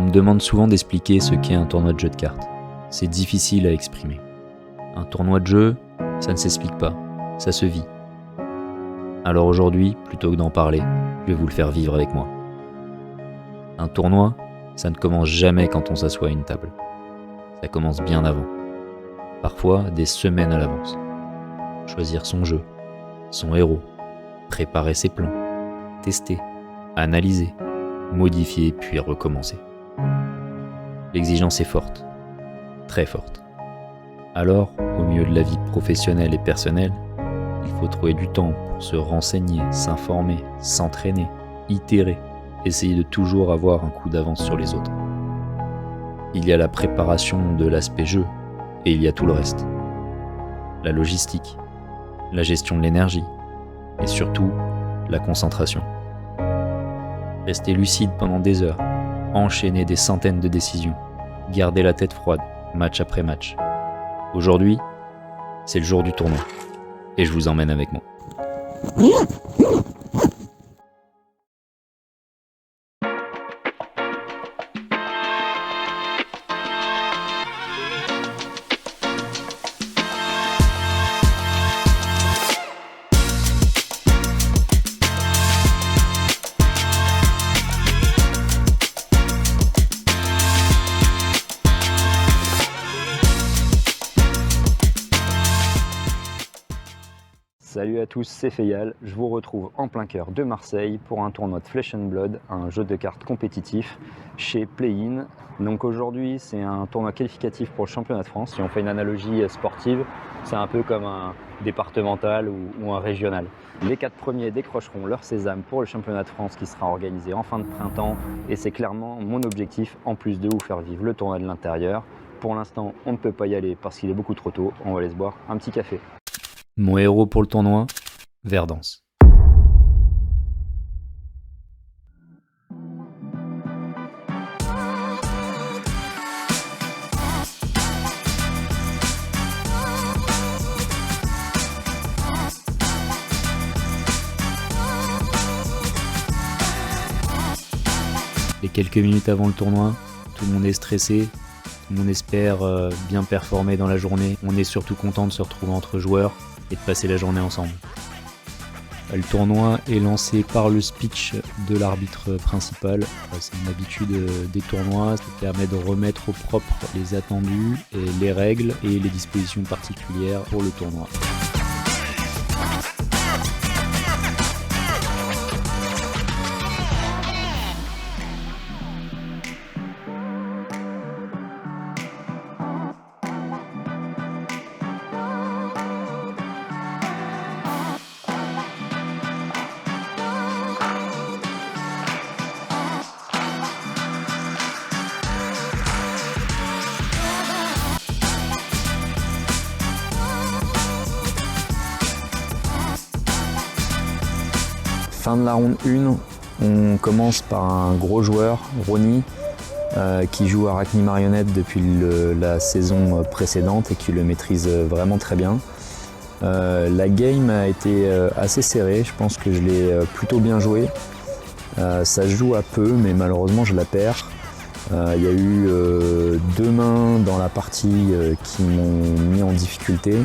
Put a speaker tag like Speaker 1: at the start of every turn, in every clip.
Speaker 1: me demande souvent d'expliquer ce qu'est un tournoi de jeu de cartes. C'est difficile à exprimer. Un tournoi de jeu, ça ne s'explique pas, ça se vit. Alors aujourd'hui, plutôt que d'en parler, je vais vous le faire vivre avec moi. Un tournoi, ça ne commence jamais quand on s'assoit à une table. Ça commence bien avant. Parfois des semaines à l'avance. Choisir son jeu, son héros, préparer ses plans, tester, analyser, modifier puis recommencer. L'exigence est forte, très forte. Alors, au milieu de la vie professionnelle et personnelle, il faut trouver du temps pour se renseigner, s'informer, s'entraîner, itérer, essayer de toujours avoir un coup d'avance sur les autres. Il y a la préparation de l'aspect jeu et il y a tout le reste. La logistique, la gestion de l'énergie et surtout la concentration. Rester lucide pendant des heures, enchaîner des centaines de décisions, garder la tête froide, match après match. Aujourd'hui, c'est le jour du tournoi et je vous emmène avec moi.
Speaker 2: Salut à tous, c'est Feyal, je vous retrouve en plein cœur de Marseille pour un tournoi de Flesh and Blood, un jeu de cartes compétitif chez Play-In. Donc aujourd'hui c'est un tournoi qualificatif pour le championnat de France. Si on fait une analogie sportive, c'est un peu comme un départemental ou un régional. Les 4 premiers décrocheront leur sésame pour le championnat de France qui sera organisé en fin de printemps et c'est clairement mon objectif en plus de vous faire vivre le tournoi de l'intérieur. Pour l'instant on ne peut pas y aller parce qu'il est beaucoup trop tôt, on va aller se boire un petit café.
Speaker 1: Mon héros pour le tournoi, Verdance. Et quelques minutes avant le tournoi, tout le monde est stressé, tout le monde espère bien performer dans la journée. On est surtout content de se retrouver entre joueurs et de passer la journée ensemble. Le tournoi est lancé par le speech de l'arbitre principal. C'est une habitude des tournois, ça permet de remettre au propre les attendus et les règles et les dispositions particulières pour le tournoi.
Speaker 2: Fin de la ronde 1, on commence par un gros joueur, Ronnie, qui joue Arachni Marionnette depuis la saison précédente et qui le maîtrise vraiment très bien. La game a été assez serrée, je pense que je l'ai plutôt bien joué. Ça se joue à peu, mais malheureusement je la perds. Il y a eu 2 mains dans la partie qui m'ont mis en difficulté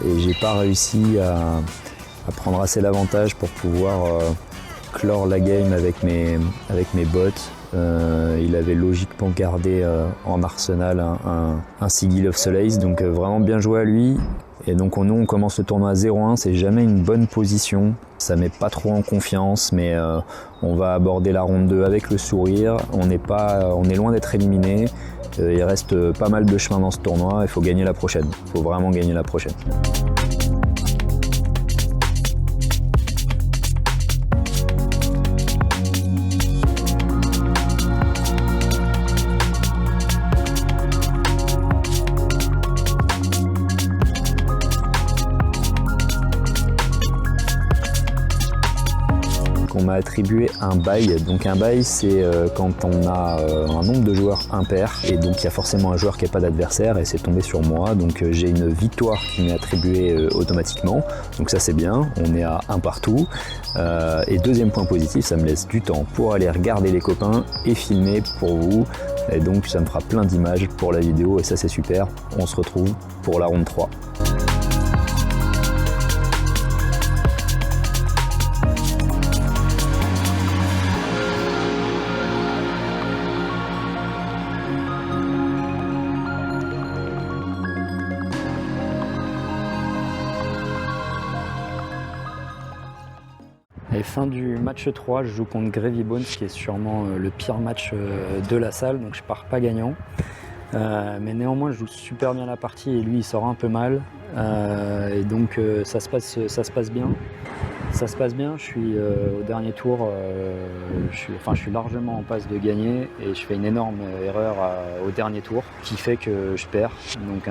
Speaker 2: et j'ai pas réussi à prendre assez l'avantage pour pouvoir clore la game avec mes bots. Il avait logiquement gardé en arsenal un Sigil of Solace, donc vraiment bien joué à lui. Et donc nous on commence le tournoi à 0-1, c'est jamais une bonne position, ça met pas trop en confiance, mais on va aborder la ronde 2 avec le sourire, on est loin d'être éliminé, il reste pas mal de chemin dans ce tournoi, il faut gagner la prochaine, il faut vraiment gagner la prochaine. Donc on m'a attribué un bye. Donc un bye, c'est quand on a un nombre de joueurs impair, et donc il y a forcément un joueur qui n'est pas d'adversaire, et c'est tombé sur moi. Donc j'ai une victoire qui m'est attribuée automatiquement. Donc ça c'est bien, on est à 1 partout. Et deuxième point positif, ça me laisse du temps pour aller regarder les copains et filmer pour vous. Et donc ça me fera plein d'images pour la vidéo, et ça c'est super. On se retrouve pour la ronde 3. Et fin du match 3, je joue contre Gravy Bones, qui est sûrement le pire match de la salle, donc je pars pas gagnant. Mais néanmoins, je joue super bien la partie et lui il sort un peu mal. Et donc ça se passe bien. Ça se passe bien, je suis au dernier tour, je suis largement en passe de gagner, et je fais une énorme erreur au dernier tour qui fait que je perds. Donc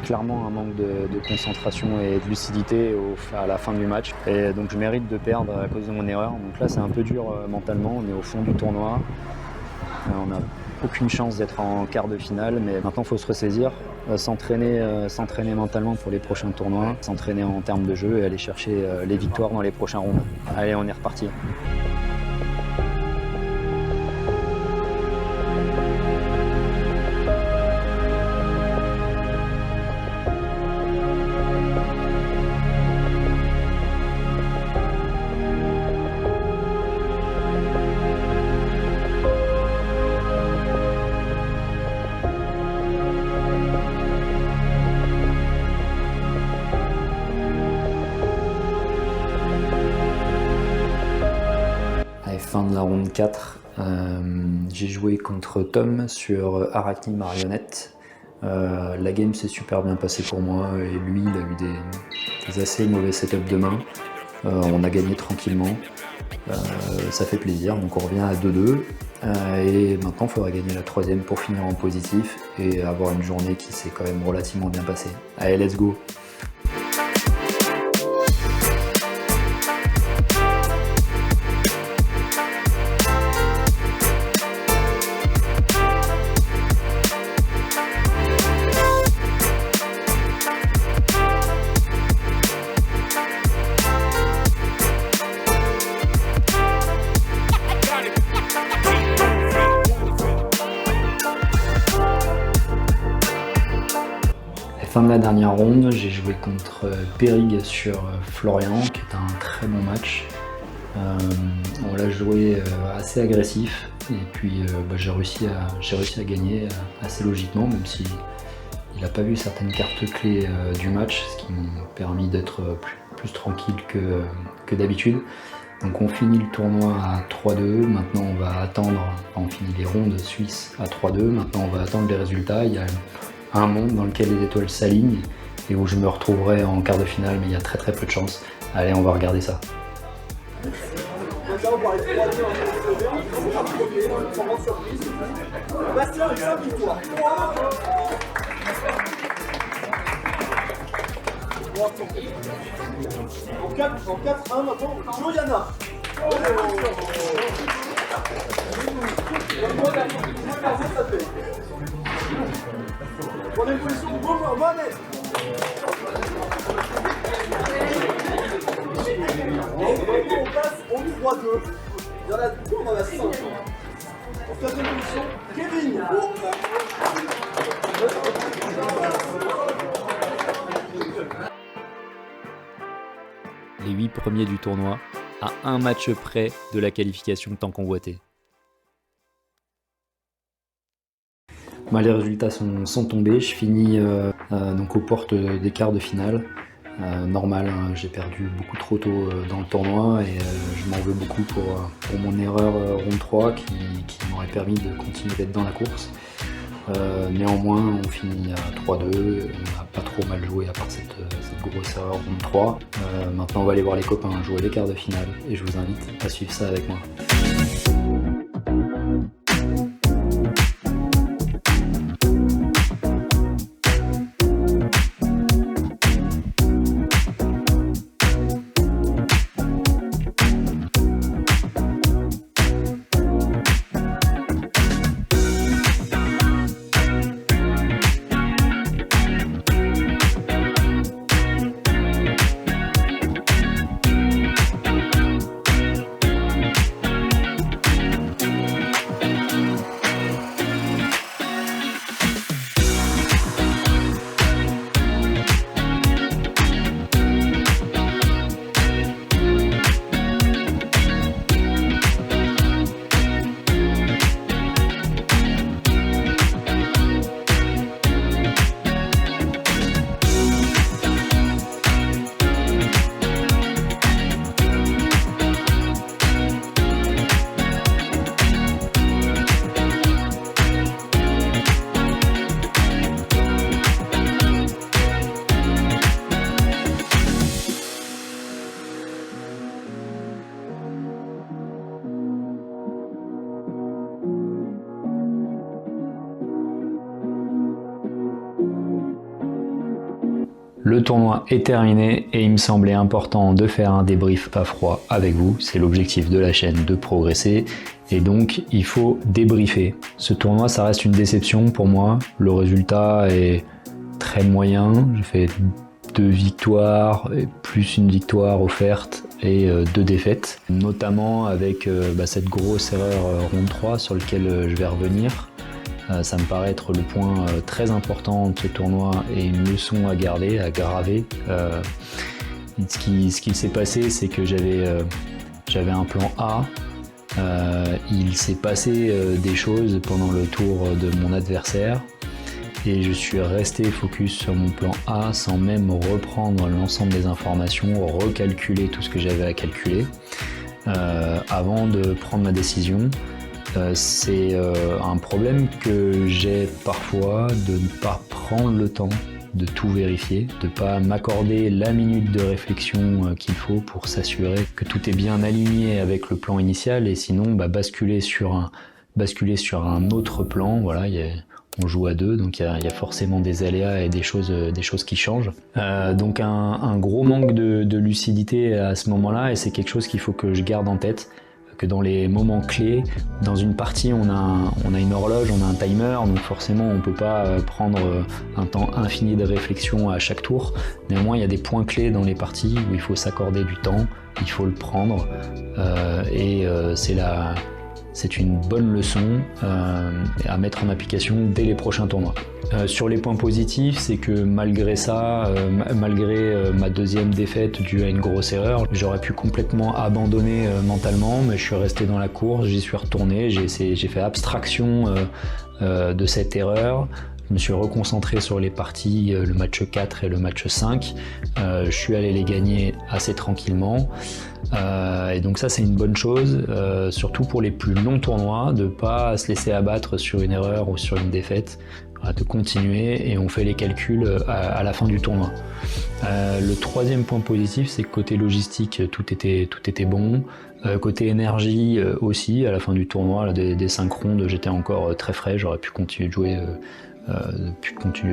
Speaker 2: clairement un manque de concentration et de lucidité à la fin du match. Et donc je mérite de perdre à cause de mon erreur. Donc là c'est un peu dur mentalement, on est au fond du tournoi. On n'a aucune chance d'être en quart de finale, mais maintenant il faut se ressaisir, s'entraîner mentalement pour les prochains tournois, s'entraîner en termes de jeu et aller chercher les victoires dans les prochains rounds. Allez, on est reparti. Fin de la ronde 4, j'ai joué contre Tom sur Arachni Marionnette. La game s'est super bien passée pour moi, et lui il a eu des assez mauvais setups de main. On a gagné tranquillement, ça fait plaisir, donc on revient à 2-2. Et maintenant il faudra gagner la troisième pour finir en positif et avoir une journée qui s'est quand même relativement bien passée. Allez, let's go! Fin de la dernière ronde, j'ai joué contre Périg sur Florian, qui est un très bon match. On l'a joué assez agressif, et puis j'ai réussi à gagner assez logiquement, même si il n'a pas vu certaines cartes clés du match, ce qui m'a permis d'être plus tranquille que d'habitude. Donc on finit le tournoi à 3-2, maintenant on va attendre, on finit les rondes suisses à 3-2, maintenant on va attendre les résultats. Il y a un monde dans lequel les étoiles s'alignent et où je me retrouverai en quart de finale, mais il y a très peu de chance. Allez, on va regarder ça.
Speaker 3: En 4-1 maintenant, Joyana. Troisième position, bonjour, Mohamed. On passe en 3-2. Il y en a 2, on en a 5. En quatrième position, Kevin.
Speaker 1: Les 8 premiers du tournoi, à un match près de la qualification tant convoitée. Les résultats sont tombés, je finis donc aux portes des quarts de finale. Normal, hein, j'ai perdu beaucoup trop tôt dans le tournoi, et je m'en veux beaucoup pour mon erreur ronde 3 qui m'aurait permis de continuer d'être dans la course. Néanmoins, on finit à 3-2, on n'a pas trop mal joué à part cette grosse erreur ronde 3. Maintenant on va aller voir les copains jouer les quarts de finale, et je vous invite à suivre ça avec moi.
Speaker 2: Le tournoi est terminé et il me semblait important de faire un débrief à froid avec vous. C'est l'objectif de la chaîne, de progresser. Et donc, il faut débriefer. Ce tournoi, ça reste une déception pour moi. Le résultat est très moyen. J'ai fait 2 victoires, et plus une victoire offerte et 2 défaites. Notamment avec cette grosse erreur ronde 3 sur laquelle je vais revenir. Ça me paraît être le point très important de ce tournoi et une leçon à garder, à graver. Ce qui s'est passé, c'est que j'avais un plan A. Il s'est passé des choses pendant le tour de mon adversaire et je suis resté focus sur mon plan A sans même reprendre l'ensemble des informations, recalculer tout ce que j'avais à calculer avant de prendre ma décision. C'est un problème que j'ai parfois de ne pas prendre le temps de tout vérifier, de ne pas m'accorder la minute de réflexion qu'il faut pour s'assurer que tout est bien aligné avec le plan initial et sinon basculer sur un autre plan. Voilà, on joue à 2, donc il y a forcément des aléas et des choses qui changent. Donc un gros manque de lucidité à ce moment-là et c'est quelque chose qu'il faut que je garde en tête. Que dans les moments clés, dans une partie on a une horloge, on a un timer, donc forcément on ne peut pas prendre un temps infini de réflexion à chaque tour. Néanmoins il y a des points clés dans les parties où il faut s'accorder du temps, il faut le prendre c'est une bonne leçon à mettre en application dès les prochains tournois. Sur les points positifs, c'est que malgré ça, malgré ma 2e défaite due à une grosse erreur, j'aurais pu complètement abandonner mentalement, mais je suis resté dans la course, j'y suis retourné, j'ai fait abstraction de cette erreur. Je me suis reconcentré sur les parties, le match 4 et le match 5. Je suis allé les gagner assez tranquillement. Et donc ça c'est une bonne chose, surtout pour les plus longs tournois, de ne pas se laisser abattre sur une erreur ou sur une défaite, de continuer et on fait les calculs à la fin du tournoi. Le 3e point positif, c'est que côté logistique, tout était bon. Côté énergie aussi, à la fin du tournoi, des 5 rondes, j'étais encore très frais, j'aurais pu continuer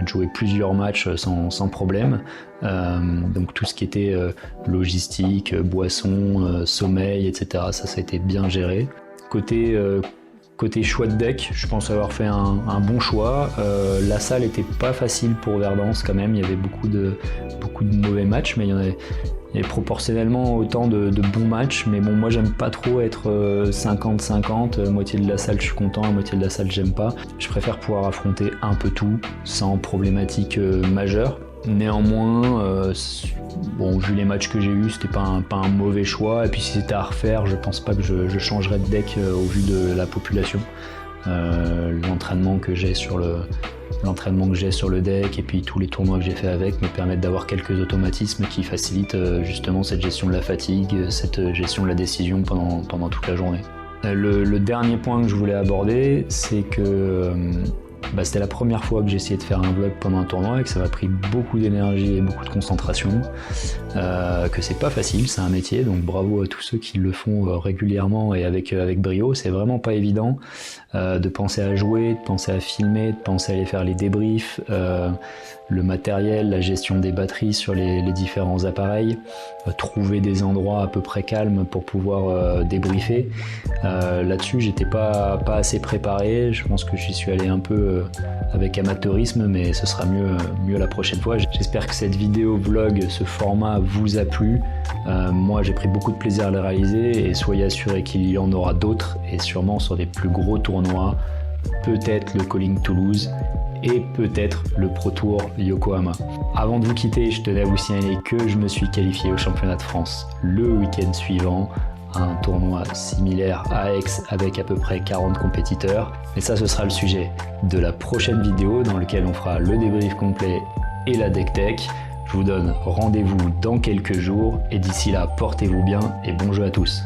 Speaker 2: de jouer plusieurs matchs sans problème. Donc tout ce qui était logistique, boisson, sommeil, etc., ça a été bien géré. Côté choix de deck, je pense avoir fait un bon choix. La salle était pas facile pour Verdance quand même, il y avait beaucoup de mauvais matchs, mais il y avait proportionnellement autant de bons matchs, mais bon, moi j'aime pas trop être 50-50, moitié de la salle je suis content, moitié de la salle j'aime pas. Je préfère pouvoir affronter un peu tout, sans problématique majeure. Néanmoins, vu les matchs que j'ai eus, c'était pas un mauvais choix, et puis si c'était à refaire, je pense pas que je changerais de deck au vu de la population. L'entraînement que j'ai sur le deck et puis tous les tournois que j'ai fait avec me permettent d'avoir quelques automatismes qui facilitent justement cette gestion de la fatigue, cette gestion de la décision pendant toute la journée. Le dernier point que je voulais aborder, c'est que c'était la première fois que j'ai essayé de faire un vlog pendant un tournoi et que ça m'a pris beaucoup d'énergie et beaucoup de concentration, que c'est pas facile, c'est un métier, donc bravo à tous ceux qui le font régulièrement et avec brio. C'est vraiment pas évident de penser à jouer, de penser à filmer, de penser à aller faire les débriefs, le matériel, la gestion des batteries sur les différents appareils, trouver des endroits à peu près calmes pour pouvoir débriefer. Là-dessus, j'étais pas assez préparé, je pense que j'y suis allé un peu avec amateurisme, mais ce sera mieux la prochaine fois. J'espère que cette vidéo vlog, ce format vous a plu. Moi, j'ai pris beaucoup de plaisir à le réaliser et soyez assurés qu'il y en aura d'autres et sûrement sur des plus gros tournois, peut-être le Calling Toulouse et peut-être le Pro Tour Yokohama. Avant de vous quitter, je tenais à vous signaler que je me suis qualifié au championnat de France le week-end suivant, un tournoi similaire à Aix avec à peu près 40 compétiteurs. Mais ça, ce sera le sujet de la prochaine vidéo dans laquelle on fera le débrief complet et la deck tech. Je vous donne rendez-vous dans quelques jours et d'ici là, portez-vous bien et bon jeu à tous.